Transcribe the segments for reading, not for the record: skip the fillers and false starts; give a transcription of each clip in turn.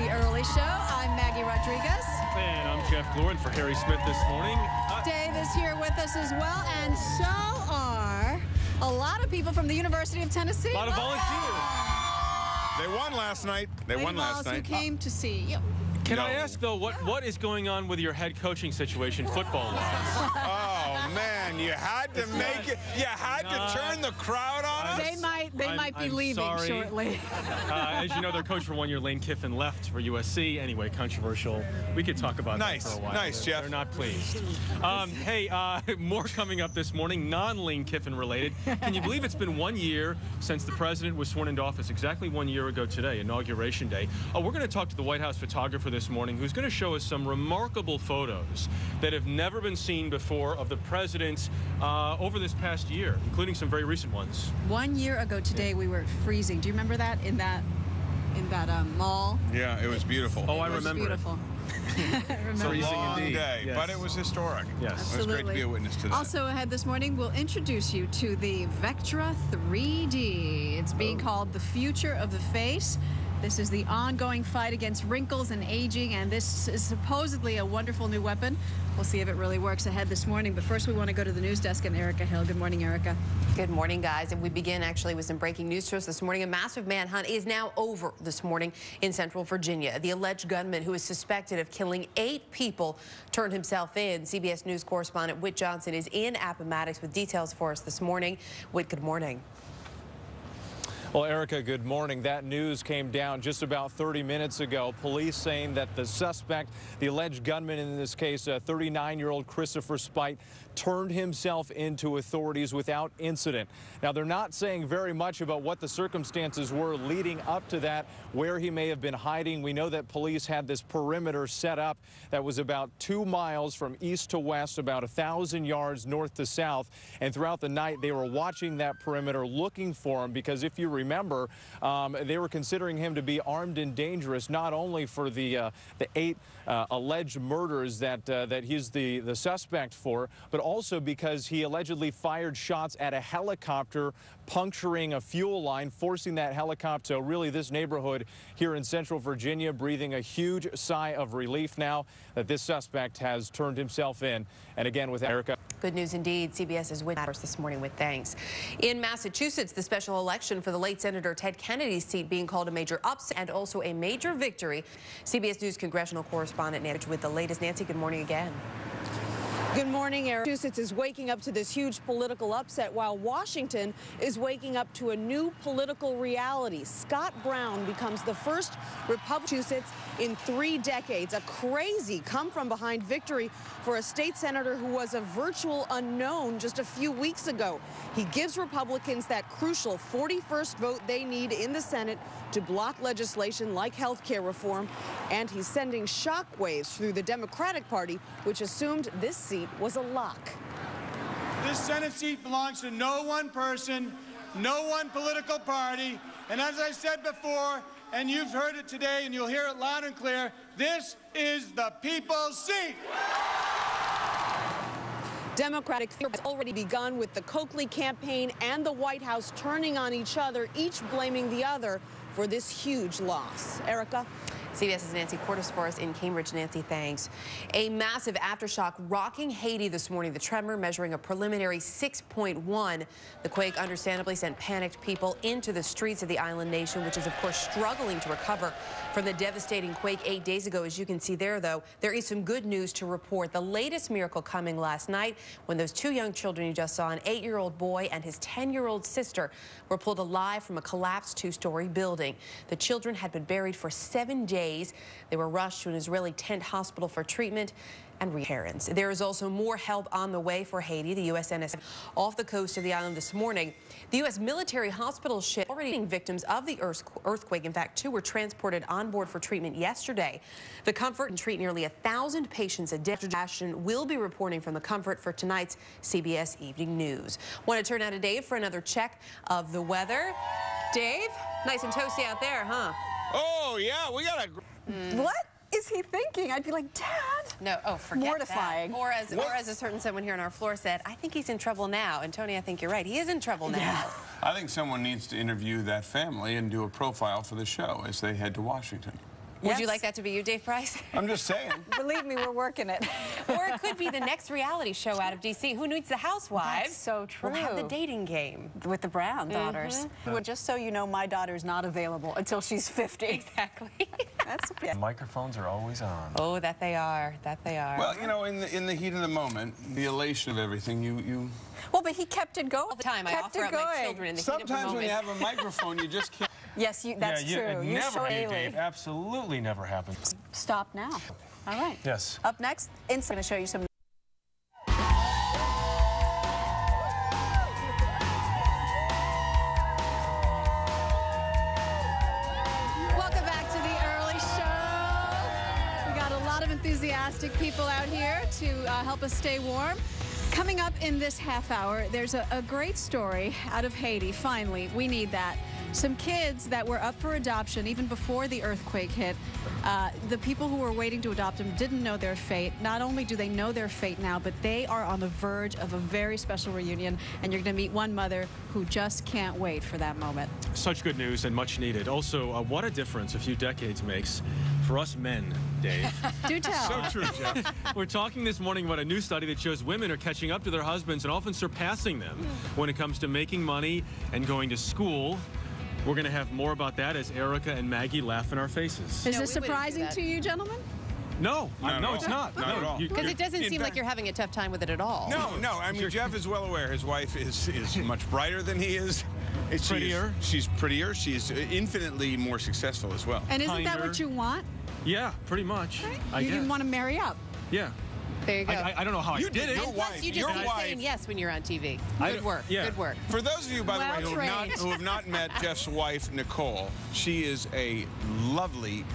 The Early Show. I'm Maggie Rodriguez. And I'm Jeff Glorin for Harry Smith this morning. Dave is here with us as well, and so are a lot of people from the University of Tennessee. A lot of volunteers. They won last night. They won last night. Who came to see you. Can I ask, though, what is going on with your head coaching situation football-wise? Oh, man, you had to make it. You had to turn the crowd on us. They might be leaving shortly. As you know, their coach for 1 year, Lane Kiffin, left for USC. Anyway, controversial. We could talk about that for a while. Nice, Jeff. They're not pleased. Hey, more coming up this morning, non-Lane Kiffin related. Can you believe it's been 1 year since the president was sworn into office? Exactly 1 year ago today, Inauguration Day. We're going to talk to the White House photographer this morning, who's going to show us some remarkable photos that have never been seen before of the president over this past year, including some very recent ones. 1 year ago today, we were freezing. Do you remember that in that mall? Yeah, it was beautiful. Oh, I remember. Beautiful. It's a long day, yes. but it was historic. Yes. Absolutely. It was great to be a witness to that. Also ahead this morning, we'll introduce you to the Vectra 3D. It's being called the future of the face. This is the ongoing fight against wrinkles and aging, and this is supposedly a wonderful new weapon. We'll see if it really works ahead this morning. But first, we want to go to the news desk and Erica Hill. Good morning, Erica. Good morning, guys. And we begin actually with some breaking news to us this morning. A massive manhunt is now over this morning in Central Virginia. The alleged gunman who is suspected of killing 8 people turned himself in. CBS News correspondent Whit Johnson is in Appomattox with details for us this morning. Whit, good morning. Well, Erica, good morning. That news came down just about 30 minutes ago. Police saying that the suspect, the alleged gunman in this case, 39-year-old Christopher Spite, turned himself into authorities without incident. Now, they're not saying very much about what the circumstances were leading up to that, where he may have been hiding. We know that police had this perimeter set up that was about 2 miles from east to west, about 1,000 yards north to south. And throughout the night, they were watching that perimeter, looking for him, because if you remember, they were considering him to be armed and dangerous, not only for the 8 alleged murders that he's the suspect for, but also because he allegedly fired shots at a helicopter, puncturing a fuel line, forcing that helicopter, really this neighborhood here in Central Virginia, breathing a huge sigh of relief now that this suspect has turned himself in. And again, with Erica. Good news indeed. CBS's Whit Matters this morning with thanks. In Massachusetts, the special election for the late Senator Ted Kennedy's seat being called a major upset and also a major victory. CBS News congressional correspondent Nancy with the latest. Nancy, good morning again. Good morning, Eric. Massachusetts is waking up to this huge political upset while Washington is waking up to a new political reality. Scott Brown becomes the first Republican in 3 decades. A crazy come-from-behind victory for a state senator who was a virtual unknown just a few weeks ago. He gives Republicans that crucial 41st vote they need in the Senate to block legislation like health care reform, and he's sending shockwaves through the Democratic Party, which assumed this seat was a lock. This Senate seat belongs to no one person, no one political party, and as I said before, and you've heard it today and you'll hear it loud and clear, this is the people's seat. Democratic fear has already begun with the Coakley campaign and the White House turning on each other, each blaming the other for this huge loss. Erica? CBS's Nancy Cordes for us in Cambridge. Nancy, thanks. A massive aftershock rocking Haiti this morning. The tremor measuring a preliminary 6.1. The quake understandably sent panicked people into the streets of the island nation, which is, of course, struggling to recover from the devastating quake 8 days ago. As you can see there, though, there is some good news to report. The latest miracle coming last night when those 2 young children you just saw, an 8-year-old boy and his 10-year-old sister, were pulled alive from a collapsed 2-story building. The children had been buried for 7 days. They were rushed to an Israeli tent hospital for treatment and parents. There is also more help on the way for Haiti. The USNS off the coast of the island this morning. The U.S. military hospital ship already victims of the earthquake. In fact, 2 were transported on board for treatment yesterday. The Comfort and treat nearly 1,000 patients a day. Dr. Ashton will be reporting from the Comfort for tonight's CBS Evening News. Want to turn now to Dave for another check of the weather. Dave, nice and toasty out there, huh? Oh, yeah, we got a... What is he thinking? I'd be like, Dad. No, oh, forget mortifying. that. Or as a certain someone here on our floor said, I think he's in trouble now. And Tony, I think you're right. He is in trouble now. Yeah. I think someone needs to interview that family and do a profile for the show as they head to Washington. Would you like that to be you, Dave Price? I'm just saying. Believe me, we're working it. Or it could be the next reality show out of D.C. Who Needs the Housewives? That's so true. We'll have the dating game. With the Brown daughters. Well, just so you know, my daughter's not available until she's 50. Exactly. That's The microphones are always on. Oh, that they are. That they are. Well, you know, in the heat of the moment, the elation of everything, you Well, but he kept it going. All the time, I Kept offer it up my going. children in the heat of the sometimes moment. when you have a microphone, you just can't. Yes, that's true. It You never, show hey, Haley. Dave, absolutely never happens. Stop now. All right. Yes. Up next, I'm going to show you some. Welcome back to the early show. We got a lot of enthusiastic people out here to help us stay warm. Coming up in this half hour, there's a great story out of Haiti. Finally, we need that. Some kids that were up for adoption even before the earthquake hit. The people who were waiting to adopt them didn't know their fate. Not only do they know their fate now, but they are on the verge of a very special reunion. And you're going to meet one mother who just can't wait for that moment. Such good news and much needed. Also, what a difference a few decades makes for us men, Dave. Do tell. So true, Jeff. We're talking this morning about a new study that shows women are catching up to their husbands and often surpassing them when it comes to making money and going to school. We're going to have more about that as Erica and Maggie laugh in our faces. Is No, this we wouldn't do surprising that. to you, gentlemen? No, Not it's at all. not. Not at all. Because it doesn't In seem like fact- you're having a tough time with it at all. No. I mean, Jeff is well aware his wife is much brighter than he is. Prettier. She's prettier. She's infinitely more successful as well. And isn't that Kinder. what you want? Yeah, pretty much. I You guess. didn't want to marry up. Yeah. There you go. I don't know how I You did it. Your Plus, wife, you just your keep wife. saying yes when you're on TV. I- Good work. yeah. Good work. For those of you, by the way, who Well-trained. have not met Jeff's wife, Nicole, she is a lovely,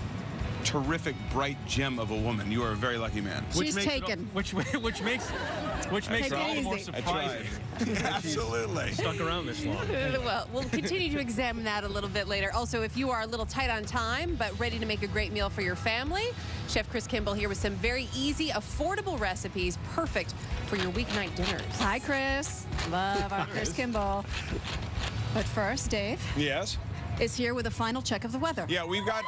terrific, bright gem of a woman. You are a very lucky man. She's makes it all- taken. which makes Take it it all the more easy. I surprising. Absolutely. Stuck around this long. Well, we'll continue to examine that a little bit later. Also, if you are a little tight on time but ready to make a great meal for your family, Chef Chris Kimball here with some very easy, affordable recipes, perfect for your weeknight dinners. Hi, Chris. Love our Chris Kimball. But first, Dave Yes? is here with a final check of the weather. Yeah, we've got...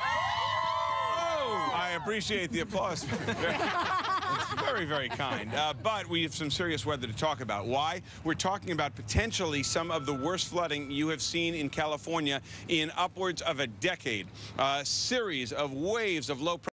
Oh, I appreciate the applause. It's very, very kind. But we have some serious weather to talk about. Why? We're talking about potentially some of the worst flooding you have seen in California in upwards of a decade. A series of waves of low pressure